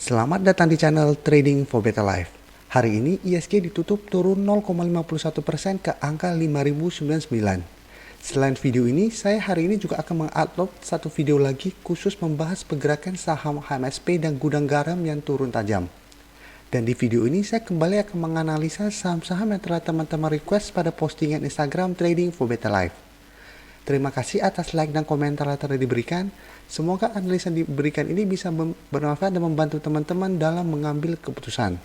Selamat datang di channel Trading for Better Life. Hari ini ISG ditutup turun 0,51% ke angka 5099. Selain video ini, saya hari ini juga akan mengupload satu video lagi khusus membahas pergerakan saham HMSP dan gudang garam yang turun tajam. Dan di video ini saya kembali akan menganalisa saham-saham yang telah teman-teman request pada postingan Instagram Trading for Better Life. Terima kasih atas like dan komentar yang telah diberikan. Semoga analisa yang diberikan ini bisa bermanfaat dan membantu teman-teman dalam mengambil keputusan.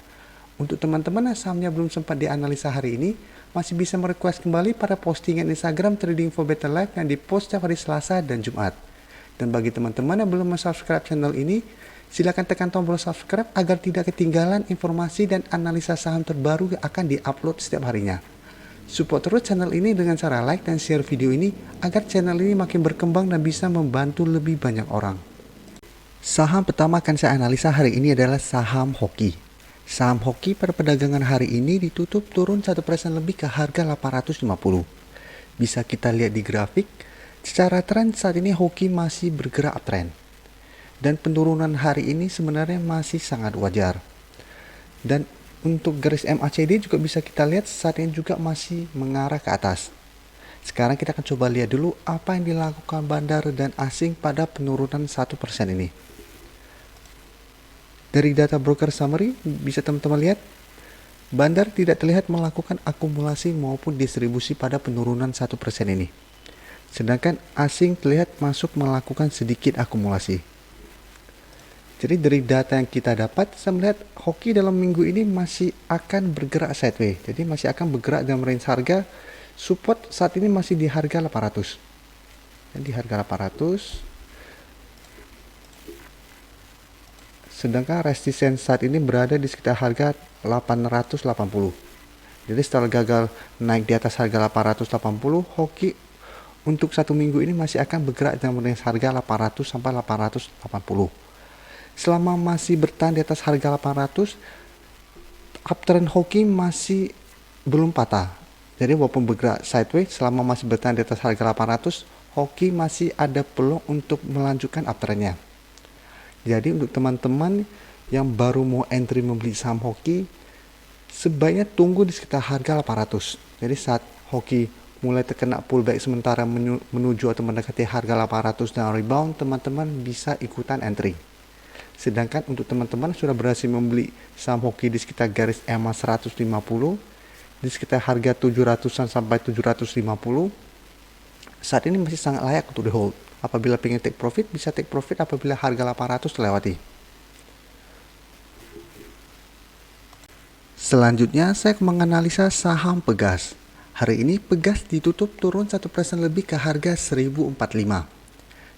Untuk teman-teman yang sahamnya belum sempat dianalisa hari ini, masih bisa merequest kembali pada postingan Instagram Trading for Better Life yang dipost setiap hari Selasa dan Jumat. Dan bagi teman-teman yang belum subscribe channel ini, silakan tekan tombol subscribe agar tidak ketinggalan informasi dan analisa saham terbaru yang akan diupload setiap harinya. Support terus channel ini dengan cara like dan share video ini agar channel ini makin berkembang dan bisa membantu lebih banyak orang. Saham pertama akan saya analisa hari ini adalah saham Hoki. Saham Hoki pada perdagangan hari ini ditutup turun 1% lebih ke harga 850. Bisa kita lihat di grafik, secara tren saat ini Hoki masih bergerak uptrend. Dan penurunan hari ini sebenarnya masih sangat wajar. Dan untuk garis MACD juga bisa kita lihat saat ini juga masih mengarah ke atas. Sekarang kita akan coba lihat dulu apa yang dilakukan bandar dan asing pada penurunan 1% ini. Dari data broker summary bisa teman-teman lihat, bandar tidak terlihat melakukan akumulasi maupun distribusi pada penurunan 1% ini. Sedangkan asing terlihat masuk melakukan sedikit akumulasi. Jadi dari data yang kita dapat, saya melihat Hoki dalam minggu ini masih akan bergerak sideways. Jadi masih akan bergerak dalam range harga. Support saat ini masih di harga 800. Dan di harga 800. Sedangkan resistance saat ini berada di sekitar harga 880. Jadi setelah gagal naik di atas harga 880, Hoki untuk satu minggu ini masih akan bergerak dalam range harga 800 sampai 880. Selama masih bertahan di atas harga 800, uptrend Hoki masih belum patah. Jadi walaupun bergerak sideways, selama masih bertahan di atas harga 800, Hoki masih ada peluang untuk melanjutkan uptrendnya. Jadi untuk teman-teman yang baru mau entry membeli saham Hoki, sebaiknya tunggu di sekitar harga 800. Jadi saat Hoki mulai terkena pullback sementara menuju atau mendekati harga 800 dan rebound, teman-teman bisa ikutan entry. Sedangkan untuk teman-teman sudah berhasil membeli saham Hoki di sekitar garis EMA 150, di sekitar harga 700-an sampai 750, saat ini masih sangat layak untuk di hold. Apabila ingin take profit, bisa take profit apabila harga 800 terlewati. Selanjutnya saya menganalisa saham Pegas. Hari ini Pegas ditutup turun 1% lebih ke harga 1045.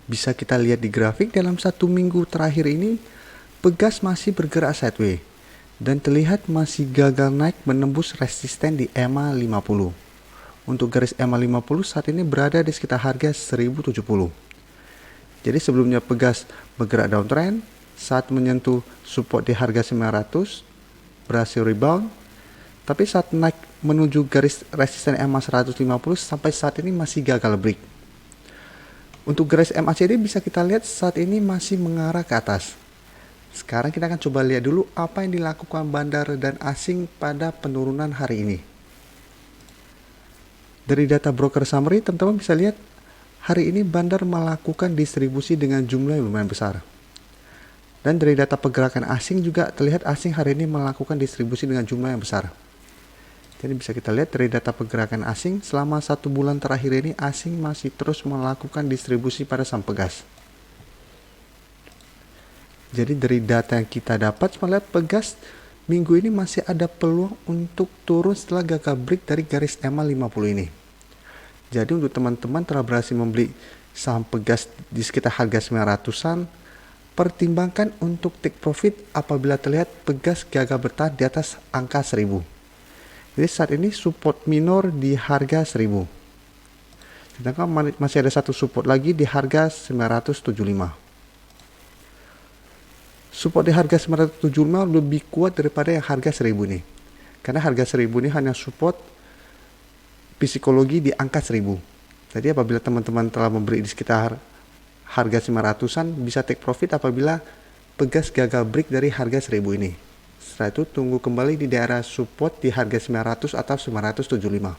Bisa kita lihat di grafik dalam satu minggu terakhir ini, Pegas masih bergerak sideways dan terlihat masih gagal naik menembus resisten di EMA 50. Untuk garis EMA 50 saat ini berada di sekitar harga 1070. Jadi sebelumnya Pegas bergerak downtrend, saat menyentuh support di harga 900, berhasil rebound, tapi saat naik menuju garis resisten EMA 150 sampai saat ini masih gagal break. Untuk garis MACD bisa kita lihat saat ini masih mengarah ke atas. Sekarang kita akan coba lihat dulu apa yang dilakukan bandar dan asing pada penurunan hari ini. Dari data broker summary, teman-teman bisa lihat hari ini bandar melakukan distribusi dengan jumlah yang lumayan besar. Dan dari data pergerakan asing juga terlihat asing hari ini melakukan distribusi dengan jumlah yang besar. Jadi bisa kita lihat dari data pergerakan asing, selama 1 bulan terakhir ini asing masih terus melakukan distribusi pada saham Pegas. Jadi dari data yang kita dapat, melihat Pegas minggu ini masih ada peluang untuk turun setelah gagal break dari garis EMA 50 ini. Jadi untuk teman-teman telah berhasil membeli saham Pegas di sekitar harga 900-an, pertimbangkan untuk take profit apabila terlihat Pegas gagal bertahan di atas angka 1000. Jadi saat ini support minor di harga 1000. Sedangkan masih ada satu support lagi di harga 975. Support di harga 975 lebih kuat daripada yang harga 1000 ini. Karena harga 1000 ini hanya support psikologi di angka 1000. Jadi apabila teman-teman telah membeli di sekitar harga 900-an, bisa take profit apabila Pegas gagal break dari harga 1000 ini. Setelah itu tunggu kembali di daerah support di harga 900 atau 975.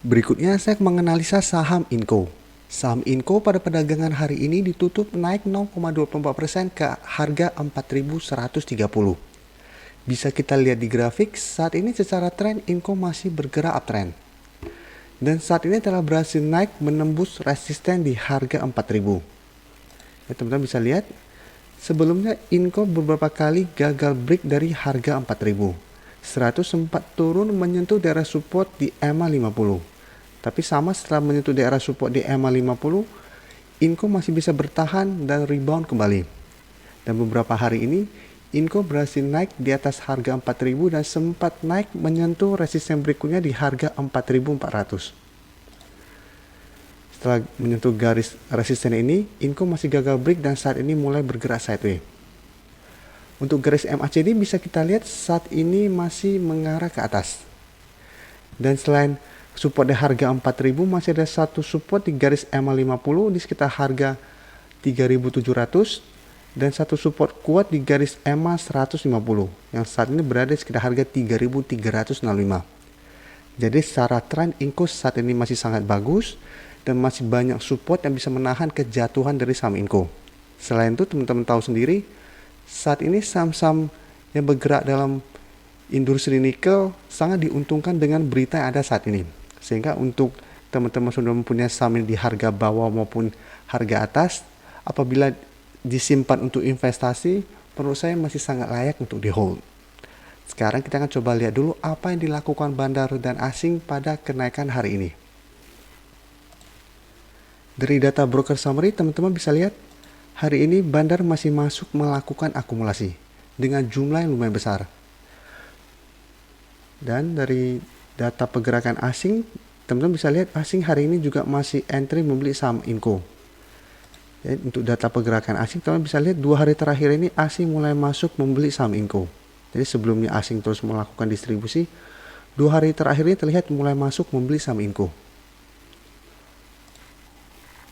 Berikutnya saya menganalisa saham Inco. Saham Inco pada perdagangan hari ini ditutup naik 0,24% ke harga 4.130. Bisa kita lihat di grafik, saat ini secara tren Inco masih bergerak uptrend. Dan saat ini telah berhasil naik menembus resisten di harga 4.000. Ya, teman-teman bisa lihat, sebelumnya Inco beberapa kali gagal break dari harga 4.000. 100 sempat turun menyentuh daerah support di EMA 50. Tapi sama setelah menyentuh daerah support di EMA 50, Inco masih bisa bertahan dan rebound kembali. Dan beberapa hari ini, Inco berhasil naik di atas harga 4.000 dan sempat naik menyentuh resisten berikutnya di harga 4.400. Setelah menyentuh garis resisten ini, Inco masih gagal break dan saat ini mulai bergerak sideways. Untuk garis MACD bisa kita lihat saat ini masih mengarah ke atas. Dan selain support di harga 4.000, masih ada satu support di garis EMA 50 di sekitar harga 3.700 dan satu support kuat di garis EMA 150 yang saat ini berada di sekitar harga 3.365. Jadi secara tren Inco saat ini masih sangat bagus dan masih banyak support yang bisa menahan kejatuhan dari saham Inco. Selain itu teman-teman tahu sendiri, saat ini saham-saham yang bergerak dalam industri nikel sangat diuntungkan dengan berita yang ada saat ini. Sehingga untuk teman-teman sudah mempunyai saham di harga bawah maupun harga atas, apabila disimpan untuk investasi, menurut saya masih sangat layak untuk di hold. Sekarang kita akan coba lihat dulu apa yang dilakukan bandar dan asing pada kenaikan hari ini. Dari data broker summary, teman-teman bisa lihat hari ini bandar masih masuk melakukan akumulasi dengan jumlah yang lumayan besar. Dan dari data pergerakan asing, teman-teman bisa lihat asing hari ini juga masih entry membeli saham Inco. Ya, untuk data pergerakan asing, teman-teman bisa lihat 2 hari terakhir ini asing mulai masuk membeli saham Inco. Jadi sebelumnya asing terus melakukan distribusi, 2 hari terakhir ini terlihat mulai masuk membeli saham Inco.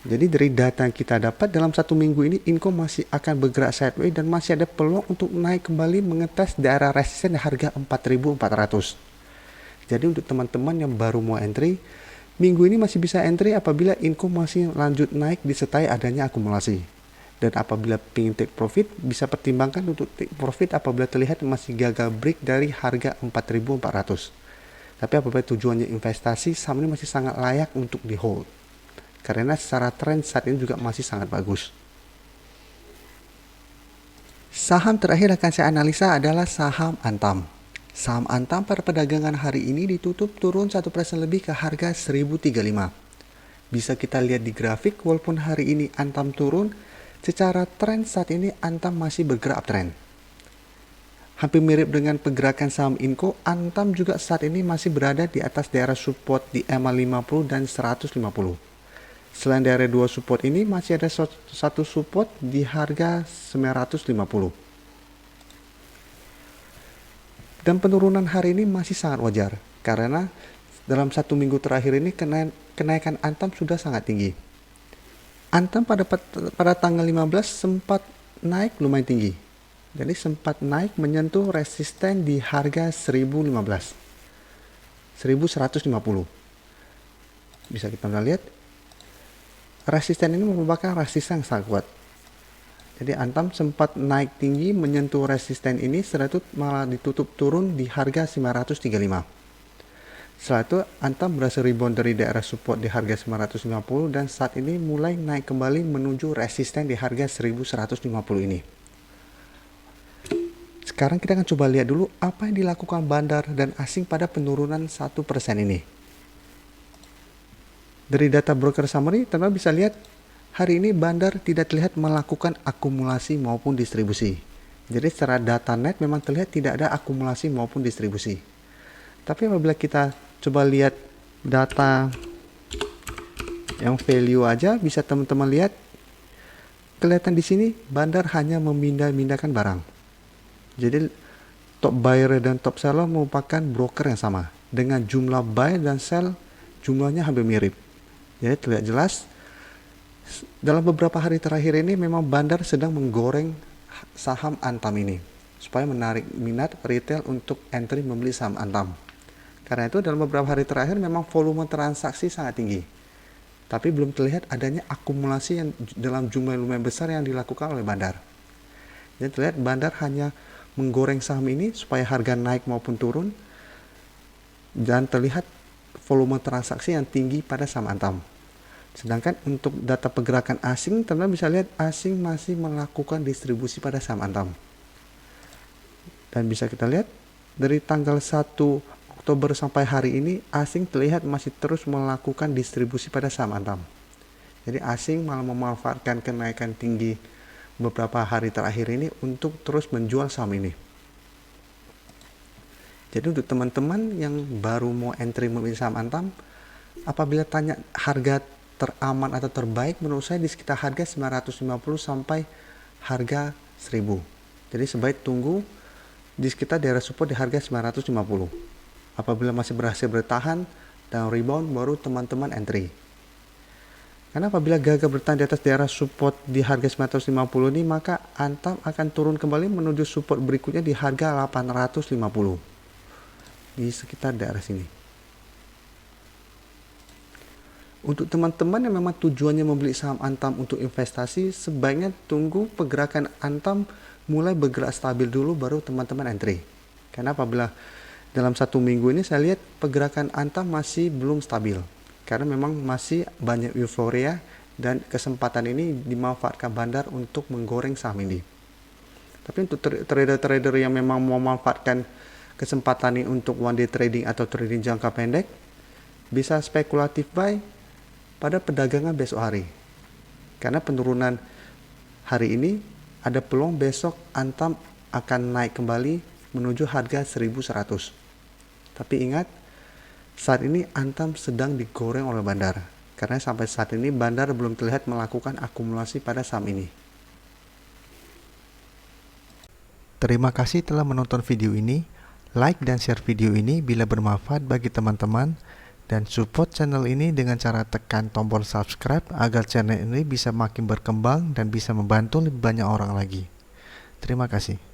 Jadi dari data yang kita dapat dalam 1 minggu ini, Inco masih akan bergerak sideways dan masih ada peluang untuk naik kembali mengetes daerah resisten di harga 4.400. Jadi untuk teman-teman yang baru mau entry, minggu ini masih bisa entry apabila Inco masih lanjut naik disertai adanya akumulasi. Dan apabila ingin take profit, bisa pertimbangkan untuk take profit apabila terlihat masih gagal break dari harga 4.400. Tapi apabila tujuannya investasi, saham ini masih sangat layak untuk di hold. Karena secara tren saat ini juga masih sangat bagus. Saham terakhir akan saya analisa adalah saham Antam. Saham Antam pada perdagangan hari ini ditutup turun 1% lebih ke harga 1035. Bisa kita lihat di grafik, walaupun hari ini Antam turun, secara tren saat ini Antam masih bergerak uptrend. Hampir mirip dengan pergerakan saham Inco, Antam juga saat ini masih berada di atas daerah support di EMA 50 dan 150. Selain daerah 2 support ini, masih ada satu support di harga 950. Dan penurunan hari ini masih sangat wajar, karena dalam 1 minggu terakhir ini kenaikan Antam sudah sangat tinggi. Antam pada tanggal 15 sempat naik lumayan tinggi. Jadi sempat naik menyentuh resisten di harga 1015. 1150. Bisa kita lihat, resisten ini merupakan resisten yang sangat kuat. Jadi Antam sempat naik tinggi menyentuh resisten ini, setelah itu malah ditutup turun di harga 935. Setelah itu Antam berhasil rebound dari daerah support di harga 950 dan saat ini mulai naik kembali menuju resisten di harga 1150 ini. Sekarang kita akan coba lihat dulu apa yang dilakukan bandar dan asing pada penurunan 1% ini. Dari data broker summary, teman-teman bisa lihat hari ini bandar tidak terlihat melakukan akumulasi maupun distribusi. Jadi secara data net memang terlihat tidak ada akumulasi maupun distribusi. Tapi apabila kita coba lihat data yang value aja, bisa teman-teman lihat kelihatan di sini bandar hanya memindahkan barang. Jadi top buyer dan top seller merupakan broker yang sama dengan jumlah buy dan sell jumlahnya hampir mirip. Jadi terlihat jelas Dalam beberapa hari terakhir ini memang Bandar sedang menggoreng saham Antam ini supaya menarik minat retail untuk entry membeli saham Antam. Karena itu dalam beberapa hari terakhir memang volume transaksi sangat tinggi. Tapi belum terlihat adanya akumulasi yang dalam jumlah lumayan besar yang dilakukan oleh Bandar. Jadi terlihat Bandar hanya menggoreng saham ini supaya harga naik maupun turun, dan terlihat volume transaksi yang tinggi pada saham Antam. Sedangkan untuk data pergerakan asing, teman-teman bisa lihat asing masih melakukan distribusi pada saham Antam. Dan bisa kita lihat dari tanggal 1 Oktober sampai hari ini, asing terlihat masih terus melakukan distribusi pada saham Antam. Jadi asing malah memanfaatkan kenaikan tinggi beberapa hari terakhir ini untuk terus menjual saham ini. Jadi untuk teman-teman yang baru mau entry membeli saham Antam, apabila tanya harga teraman atau terbaik, menurut saya di sekitar harga 950 sampai harga 1000. Jadi sebaik tunggu di sekitar daerah support di harga 950. Apabila masih berhasil bertahan dan rebound, baru teman-teman entry. Karena apabila gagal bertahan di atas daerah support di harga 950 ini, maka Antam akan turun kembali menuju support berikutnya di harga 850. Di sekitar daerah sini. Untuk teman-teman yang memang tujuannya membeli saham Antam untuk investasi, sebaiknya tunggu pergerakan Antam mulai bergerak stabil dulu baru teman-teman entry. Karena apabila dalam 1 minggu ini saya lihat pergerakan Antam masih belum stabil. Karena memang masih banyak euforia dan kesempatan ini dimanfaatkan Bandar untuk menggoreng saham ini. Tapi untuk trader-trader yang memang mau memanfaatkan kesempatan ini untuk one day trading atau trading jangka pendek, bisa spekulatif buy pada perdagangan besok hari. Karena penurunan hari ini ada peluang besok Antam akan naik kembali menuju harga 1100. Tapi ingat, saat ini Antam sedang digoreng oleh Bandar. Karena sampai saat ini Bandar belum terlihat melakukan akumulasi pada saham ini. Terima kasih telah menonton video ini. Like dan share video ini bila bermanfaat bagi teman-teman. Dan support channel ini dengan cara tekan tombol subscribe agar channel ini bisa makin berkembang dan bisa membantu lebih banyak orang lagi. Terima kasih.